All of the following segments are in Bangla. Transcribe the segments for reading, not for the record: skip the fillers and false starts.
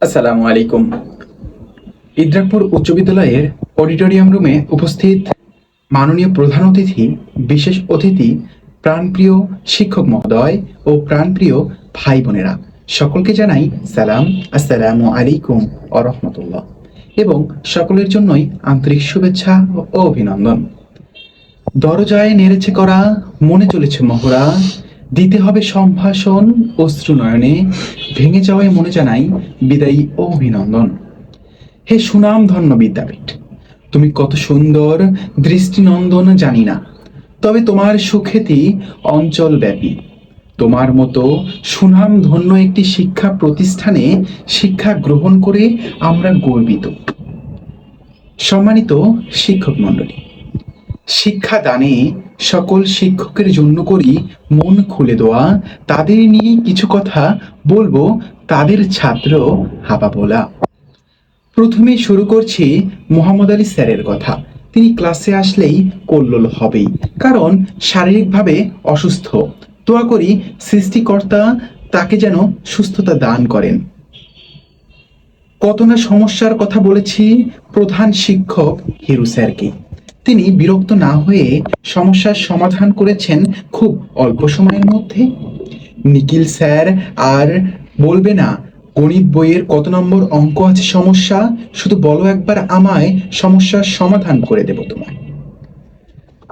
আসসালামু আলাইকুম। ইদ্রাকপুর উচ্চ বিদ্যালয়ের অডিটোরিয়াম রুমে উপস্থিত মাননীয় প্রধান অতিথি, বিশেষ অতিথি, প্রাণপ্রিয় শিক্ষক মহোদয় ও প্রাণপ্রিয় ভাই বোনেরা, সকলকে জানাই সালাম, আসসালামু আলাইকুম ও রহমতুল্লাহ, এবং সকলের জন্যই আন্তরিক শুভেচ্ছা ও অভিনন্দন। দরজায় নেড়েছে করা, মনে চলেছে মহড়া, দিতে হবে সম্ভাষণ অশ্রু নয়নে, ভেঙে যাওয়ায় মনে জানাই বিদায়ী ও অভিনন্দন। হে সুনাম ধন্য বিদ্যাপীঠ, তুমি কত সুন্দর, দৃষ্টিনন্দন জানি না, তবে তোমার সুখ্যাতি অঞ্চলব্যাপী। তোমার মতো সুনাম ধন্য একটি শিক্ষা প্রতিষ্ঠানে শিক্ষা গ্রহণ করে আমরা গর্বিত। সম্মানিত শিক্ষক মণ্ডলী, শিক্ষাদানে সকল শিক্ষকের জন্য করি মন খুলে দেওয়া, তাদের নিয়ে কিছু কথা বলবো, তাদের ছাত্র হাবা বলা। প্রথমে শুরু করছি মোহাম্মদ আলী স্যারের কথা। তিনি ক্লাসে আসলেই কল্লোল হবেই, কারণ শারীরিকভাবে অসুস্থ। দোয়া করি সৃষ্টিকর্তা তাকে যেন সুস্থতা দান করেন। কত না সমস্যার কথা বলেছি প্রধান শিক্ষক হিরু স্যারকে। তিনি বিরক্ত না হয়ে সমস্যার সমাধান করেছেন খুব অল্প সময়ের মধ্যে। নিখিল স্যার আর বলবে না গণিত বইয়ের কত নম্বর অঙ্ক আছে সমস্যা, শুধু বলো একবার আমায়, সমস্যার সমাধান করে দেব তোমায়।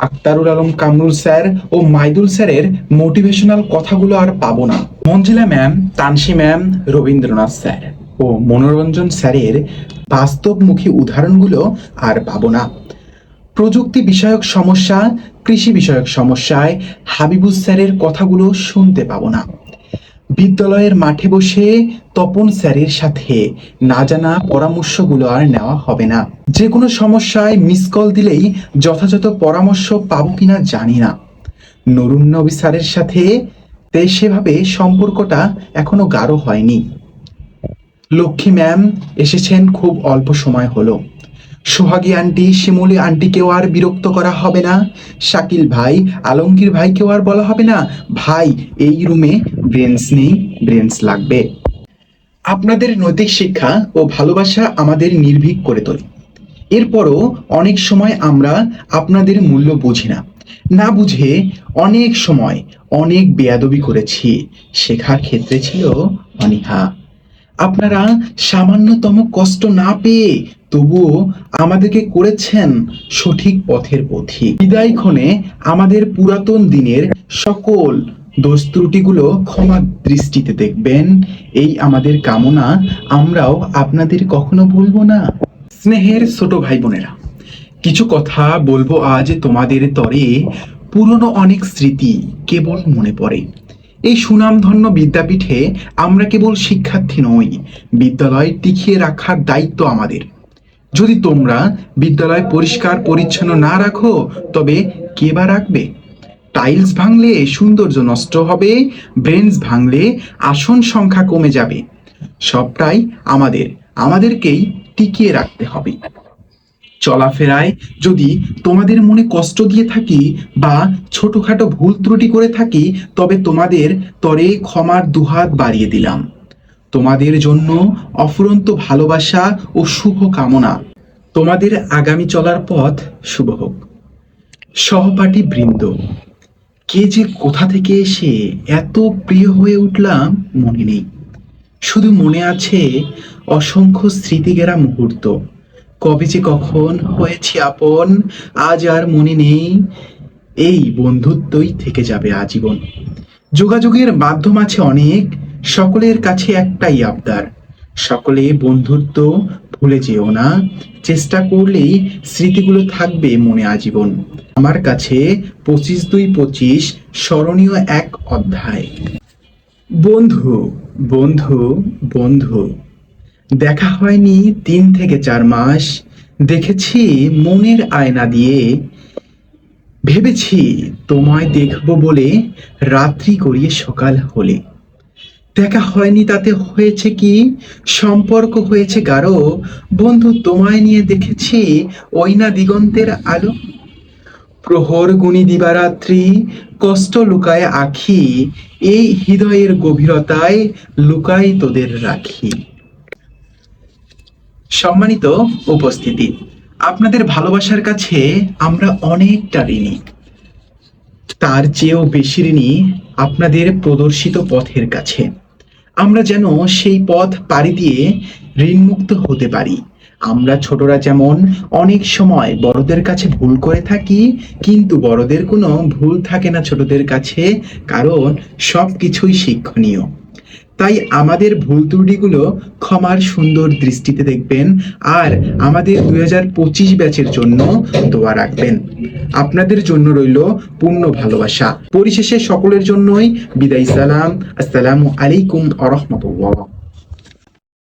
আক্তারুল আলম কামরুল স্যার ও মাইদুল স্যারের মোটিভেশনাল কথাগুলো আর পাবো না। Manjila ma'am, Tansi ma'am, Rabindranath sir ও মনোরঞ্জন স্যারের বাস্তবমুখী উদাহরণগুলো আর পাবো না। প্রযুক্তি বিষয়ক সমস্যা, কৃষি বিষয়ক সমস্যায় হাবিবুস স্যারের কথাগুলো শুনতে পাবো না। বিদ্যালয়ের মাঠে বসে তপন স্যারের সাথে না জানা পরামর্শগুলো আর নেওয়া হবে না। যে কোনো সমস্যায় মিস কল দিলেই যথাযথ পরামর্শ পাবো কিনা জানি না। নরুন নবী স্যারের সাথে সেভাবে সম্পর্কটা এখনো গাঢ় হয়নি। লক্ষ্মী ম্যাম এসেছেন খুব অল্প সময় হলো। সোহাগী আন্টি, শিমুলি আন্টিকেও আর বিরক্ত করা হবে না। শাকিল ভাই, আলমগীর ভাইকেও আর বলা হবে না ভাই এই রুমে ব্রেঞ্চ নেই, ব্রেঞ্চ লাগবে। আপনাদের নৈতিক শিক্ষা ও ভালোবাসা আমাদের নির্ভীক করে তোলে। এরপরও অনেক সময় আমরা আপনাদের মূল্য বুঝি না, না বুঝে অনেক সময় অনেক বেয়াদবি করেছি। শেখার ক্ষেত্রে ছিল অনীহা। আপনারা সামান্যতম কষ্ট না পেয়ে তবুও আমাদেরকে করেছেন সঠিক পথের পথিক। বিদায়ক্ষণে আমাদের পুরাতন দিনের সকল দোষ ত্রুটিগুলো ক্ষমা দৃষ্টিতে দেখবেন, এই আমাদের কামনা। আমরাও আপনাদের কখনো ভুলবো না। স্নেহের ছোট ভাই বোনেরা, কিছু কথা বলবো আজ তোমাদের তরে। পুরনো অনেক স্মৃতি কেবল মনে পড়ে। এই সুনামধন্য বিদ্যাপীঠে আমরা কেবল শিক্ষার্থী নই, বিদ্যালয় টিকিয়ে রাখার দায়িত্ব আমাদের। যদি তোমরা বিদ্যালয় পরিষ্কার পরিচ্ছন্ন না রাখো তবে কে বা রাখবে? টাইলস ভাঙলে সৌন্দর্য নষ্ট হবে, ব্রেঞ্চ ভাঙলে আসন সংখ্যা কমে যাবে। সবটাই আমাদেরকেই টিকিয়ে রাখতে হবে। চলাফেরায় যদি তোমাদের মনে কষ্ট দিয়ে থাকি বা ছোটখাটো ভুল ত্রুটি করে থাকি, তবে তোমাদের তরে ক্ষমার দুহাত বাড়িয়ে দিলাম। তোমাদের জন্য অফুরন্ত ভালোবাসা ও শুভ কামনা। তোমাদের আগামী চলার পথ শুভ হোক। সহপাঠী বৃন্দ, কে যে কোথা থেকে এসে এত প্রিয় হয়ে উঠলাম মনে নেই। শুধু মনে আছে অসংখ্য স্মৃতিঘেরা মুহূর্ত। কবে যে কখন হয়েছি আপন আজ আর মনে নেই। এই বন্ধুত্বই থেকে যাবে আজীবন। যোগাযোগের মাধ্যম আছে অনেক, সকলের কাছে একটাই আবদার, সকলে বন্ধুত্ব ভুলে যেও না। চেষ্টা করলেই স্মৃতিগুলো থাকবে মনে আজীবন। আমার কাছে 25/2/25 স্মরণীয় এক অধ্যায়। বন্ধু, বন্ধু, বন্ধু, দেখা হয়নি 3 থেকে 4 মাস। দেখেছি মনের আয়না দিয়ে, ভেবেছি তোমায় দেখবো বলে রাত্রি গড়িয়ে সকাল হলে। দেখা হয়নি তাতে হয়েছে কি, সম্পর্ক হয়েছে গাঢ়। বন্ধু তোমায় নিয়ে দেখেছি ওই না দিগন্তের আলো। প্রহর গুনি দিবারাত্রি, কষ্ট লুকায় আখি, এই হৃদয়ের গভীরতায় লুকাই তোদের রাখি। সম্মানিত উপস্থিতি, আপনাদের ভালোবাসার কাছে আমরা অনেকটা ঋণী। তার চেয়েও বেশি ঋণী আপনাদের প্রদর্শিত পথের কাছে। আমরা যেন সেই পথ পাড়ি দিয়ে ঋণমুক্ত হতে পারি। আমরা ছোটরা যেমন অনেক সময় বড়দের কাছে ভুল করে থাকি, কিন্তু বড়দের কোনো ভুল থাকে না ছোটদের কাছে, কারণ সবকিছুই শিক্ষণীয়। তাই আমাদের ভুল ত্রুটিগুলো ক্ষমার সুন্দর দৃষ্টিতে দেখবেন, আর আমাদের 2025 ব্যাচের জন্য দোয়া রাখবেন। আপনাদের জন্য রইল পূর্ণ ভালোবাসা। পরিশেষে সকলের জন্যই বিদায় সালাম। আসসালামু আলাইকুম ওয়া রাহমাতুল্লাহ।